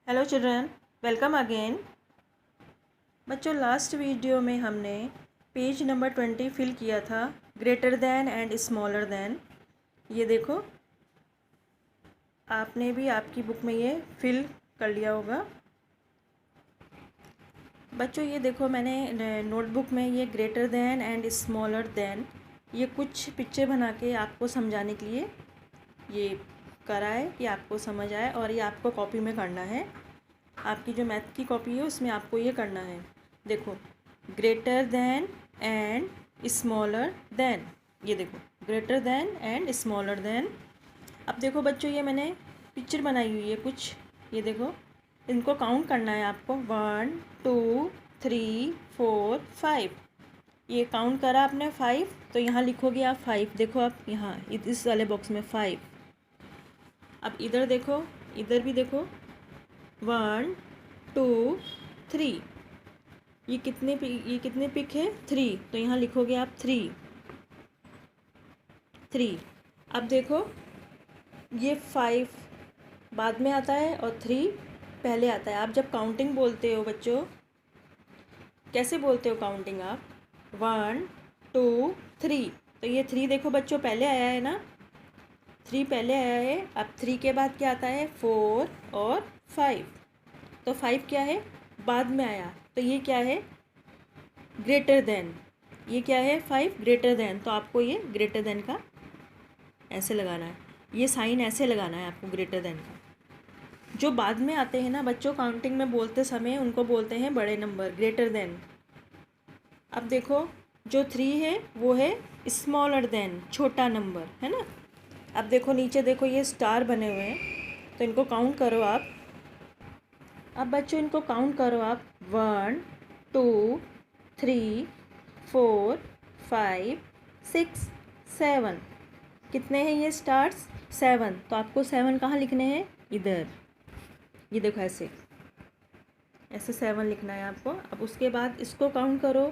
Hello children, welcome again. बच्चों, last video में हमने पेज नंबर 20 फिल किया था, greater than and smaller than. ये देखो, आपने भी आपकी बुक में ये फिल कर लिया होगा। बच्चों ये देखो, मैंने नोटबुक में ये greater than and smaller than ये कुछ पिक्चर बना के आपको समझाने के लिए ये करा है कि आपको समझ आए, और ये आपको कॉपी में करना है। आपकी जो मैथ की कॉपी है उसमें आपको ये करना है। देखो, greater than and smaller than, ये देखो greater than and smaller than. अब देखो बच्चों, ये मैंने पिक्चर बनाई हुई है कुछ, ये देखो, इनको काउंट करना है आपको। 1 2 3 4 5। ये काउंट करा आपने 5, तो यहाँ लिखोगे आप 5। देखो आप यहाँ इस वाले बॉक्स में 5। अब इधर देखो, इधर भी देखो, 1 2 3। ये कितने पिक है? 3, तो यहाँ लिखोगे आप 3। अब देखो, ये 5 बाद में आता है और 3 पहले आता है। आप जब काउंटिंग बोलते हो बच्चों, कैसे बोलते हो काउंटिंग आप? 1 2 3, तो ये 3 देखो बच्चों पहले आया है ना, 3 पहले आया है। अब 3 के बाद क्या आता है? 4 और 5। तो 5 क्या है? बाद में आया, तो ये क्या है? Greater than. ये क्या है? 5 ग्रेटर देन। तो आपको ये ग्रेटर देन का ऐसे लगाना है, ये साइन ऐसे लगाना है आपको ग्रेटर देन का। जो बाद में आते हैं ना बच्चों, काउंटिंग में बोलते समय, उनको बोलते हैं बड़े नंबर, ग्रेटर देन। अब देखो, जो 3 है वो है स्मॉलर देन, छोटा नंबर है ना। अब देखो नीचे देखो, ये स्टार बने हुए हैं, तो इनको काउंट करो आप। अब बच्चों इनको काउंट करो आप। 1 2 3 4 5 6 7। कितने हैं ये स्टार्स? 7। तो आपको 7 कहाँ लिखने हैं? इधर, ये देखो ऐसे ऐसे 7 लिखना है आपको। अब उसके बाद इसको काउंट करो।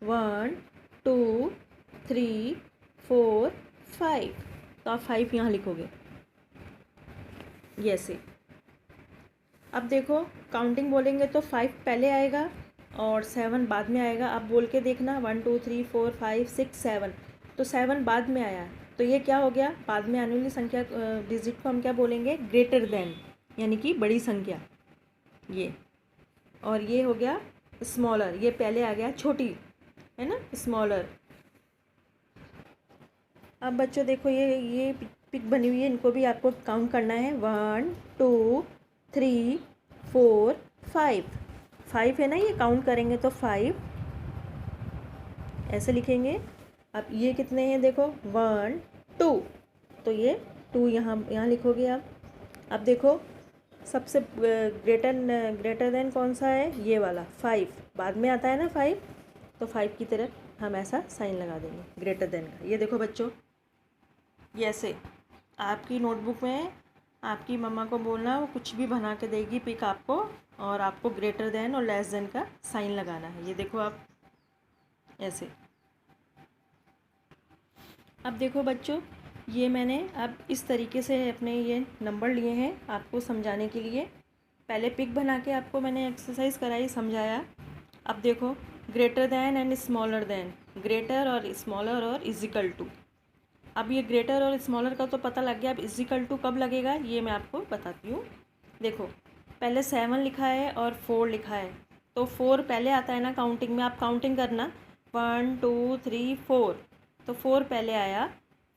1 2 3 4 5। तो आप 5 यहाँ लिखोगे, ये ऐसे। अब देखो, काउंटिंग बोलेंगे तो 5 पहले आएगा और 7 बाद में आएगा। आप बोल के देखना, 1 2 3 4 5 6 7। तो 7 बाद में आया, तो ये क्या हो गया? बाद में आने वाली संख्या, डिजिट को हम क्या बोलेंगे? ग्रेटर देन, यानी कि बड़ी संख्या ये। और ये हो गया स्मॉलर, ये पहले आ गया छोटी, है ना, स्मॉलर। अब बच्चों देखो, ये पिक बनी हुई है, इनको भी आपको काउंट करना है। 1 2 3 4 5। 5 है ना, ये काउंट करेंगे तो 5 ऐसे लिखेंगे। अब ये कितने हैं? देखो 1 2, तो ये 2 यहाँ लिखोगे आप। अब देखो, सबसे ग्रेटर देन कौन सा है? ये वाला 5, बाद में आता है ना 5। तो 5 की तरफ हम ऐसा साइन लगा देंगे ग्रेटर देन का। ये देखो बच्चों, ये ऐसे आपकी नोटबुक में आपकी मम्मा को बोलना, वो कुछ भी बना के देगी पिक आपको, और आपको ग्रेटर देन और लेस देन का साइन लगाना है। ये देखो आप ऐसे। अब देखो बच्चों, ये मैंने अब इस तरीके से अपने ये नंबर लिए हैं आपको समझाने के लिए। पहले पिक बना के आपको मैंने एक्सरसाइज कराई, समझाया। अब देखो, greater than and smaller than, greater और स्मॉलर और इजिकल टू। अब ये ग्रेटर और स्मॉलर का तो पता लग गया, अब इजिकल टू कब लगेगा ये मैं आपको बताती हूँ। देखो, पहले 7 लिखा है और 4 लिखा है, तो 4 पहले आता है ना काउंटिंग में। आप काउंटिंग करना, 1 2 3 4, तो 4 पहले आया।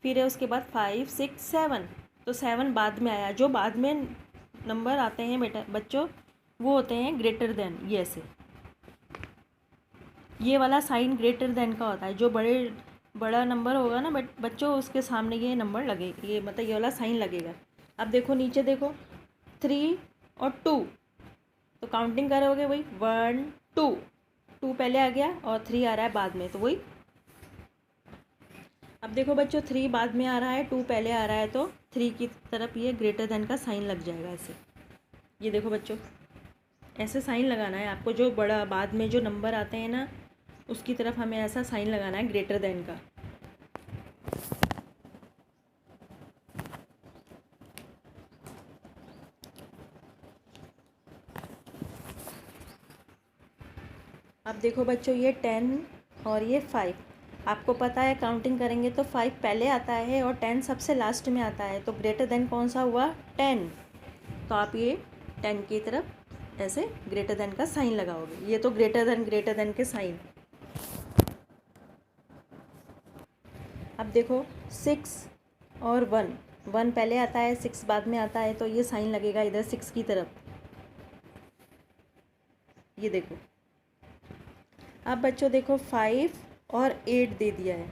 फिर है उसके बाद 5 6 7, तो 7 बाद में आया। जो बाद में नंबर आते हैं बेटा बच्चों, वो होते हैं ग्रेटर देन। ये ऐसे, ये वाला साइन ग्रेटर देन का होता है। जो बड़ा नंबर होगा ना बच्चों, उसके सामने ये नंबर लगेगा, ये मतलब ये वाला साइन लगेगा। अब देखो नीचे देखो, 3 और 2, तो काउंटिंग करोगे वही 1 2, 2 पहले आ गया और 3 आ रहा है बाद में, तो वही। अब देखो बच्चों, 3 बाद में आ रहा है, 2 पहले आ रहा है, तो 3 की तरफ ये ग्रेटर देन का साइन लग जाएगा ऐसे। ये देखो बच्चों, ऐसे साइन लगाना है आपको। जो बड़ा बाद में जो नंबर आते हैं ना, उसकी तरफ हमें ऐसा साइन लगाना है ग्रेटर देन का। अब देखो बच्चों, ये 10 और ये 5। आपको पता है काउंटिंग करेंगे तो 5 पहले आता है और 10 सबसे लास्ट में आता है, तो ग्रेटर देन कौन सा हुआ? 10। तो आप ये 10 की तरफ ऐसे ग्रेटर देन का साइन लगाओगे। ये तो ग्रेटर देन के साइन। अब देखो 6 और 1, 1 पहले आता है, 6 बाद में आता है, तो ये साइन लगेगा इधर 6 की तरफ। ये देखो। अब बच्चों देखो 5 और 8 दे दिया है,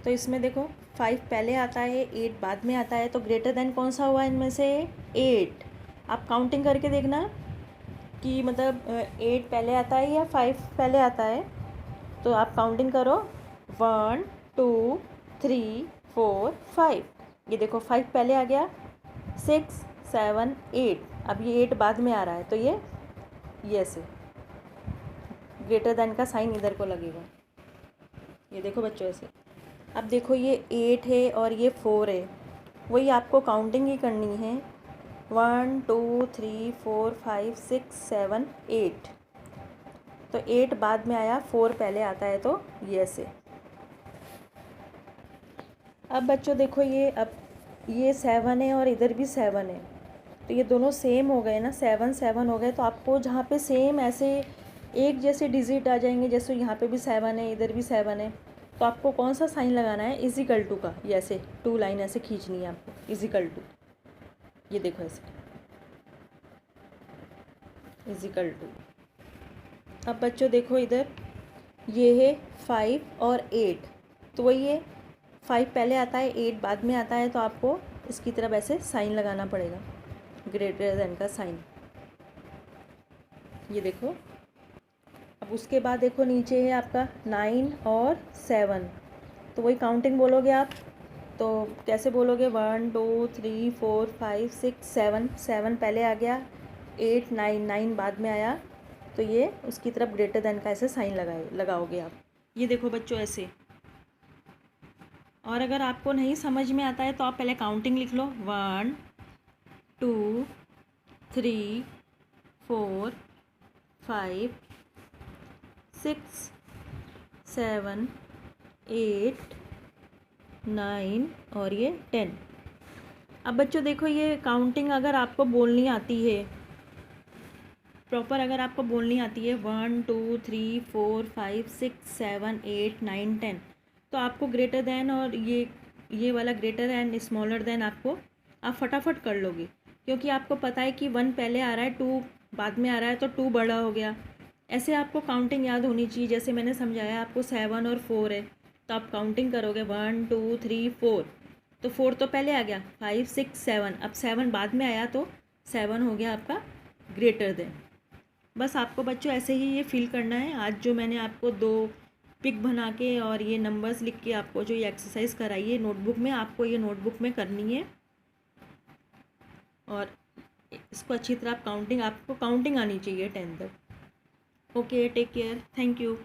तो इसमें देखो 5 पहले आता है, 8 बाद में आता है, तो ग्रेटर देन कौन सा हुआ इनमें से? 8। आप काउंटिंग करके देखना कि मतलब 8 पहले आता है या 5 पहले आता है। तो आप काउंटिंग करो, 1 2 3 4 5। ये देखो 5 पहले आ गया, 6 7 8। अब ये 8 बाद में आ रहा है, तो ये ऐसे ग्रेटर देन का साइन इधर को लगेगा। ये देखो बच्चों ऐसे। अब देखो ये 8 है और ये 4 है, वही आपको काउंटिंग ही करनी है। 1 2 3 4 5 6 7 8। तो 8 बाद में आया, 4 पहले आता है, तो ये ऐसे। अब बच्चों देखो ये, अब ये 7 है और इधर भी 7 है, तो ये दोनों सेम हो गए ना, 7 7 हो गए। तो आपको जहाँ पे सेम ऐसे एक जैसे डिजिट आ जाएंगे, जैसे यहाँ पे भी 7 है, इधर भी 7 है, तो आपको कौन सा साइन लगाना है? इजिकल टू का। ये ऐसे 2 लाइन ऐसे खींचनी है आपको, इजिकल टू। ये देखो ऐसे, इजिकल टू। अब बच्चों देखो इधर, ये है 5 और 8, तो वही है, 5 पहले आता है, 8 बाद में आता है, तो आपको इसकी तरफ ऐसे साइन लगाना पड़ेगा, ग्रेटर देन का साइन। ये देखो। अब उसके बाद देखो नीचे है आपका 9 और 7, तो वही काउंटिंग बोलोगे आप। तो कैसे बोलोगे? 1 2 3 4 5 6 7। 7 पहले आ गया, 8 9, 9 बाद में आया, तो ये उसकी तरफ ग्रेटर देन का ऐसे साइन लगाओगे आप। ये देखो बच्चों ऐसे। और अगर आपको नहीं समझ में आता है तो आप पहले काउंटिंग लिख लो, 1 2 3 4 5 6 7 8 9 और ये 10। अब बच्चों देखो, ये काउंटिंग अगर आपको बोलनी आती है प्रॉपर, अगर आपको बोलनी आती है 1 2 3 4 5 6 7 8 9 10, तो आपको ग्रेटर देन और ये वाला ग्रेटर एंड स्मॉलर देन आपको आप फटाफट कर लोगे, क्योंकि आपको पता है कि 1 पहले आ रहा है, 2 बाद में आ रहा है, तो 2 बड़ा हो गया। ऐसे आपको काउंटिंग याद होनी चाहिए। जैसे मैंने समझाया आपको 7 और 4 है, तो आप काउंटिंग करोगे 1 2 3 4, तो 4 तो पहले आ गया, 5 6 7, अब 7 बाद में आया, तो 7 हो गया आपका ग्रेटर देन। बस आपको बच्चों ऐसे ही ये फील करना है। आज जो मैंने आपको 2 पिक बना के और ये नंबर्स लिख के आपको जो ये एक्सरसाइज कराई है नोटबुक में, आपको ये नोटबुक में करनी है, और इसको अच्छी तरह आप आपको काउंटिंग आनी चाहिए 10 तक। Okay, take care, thank you.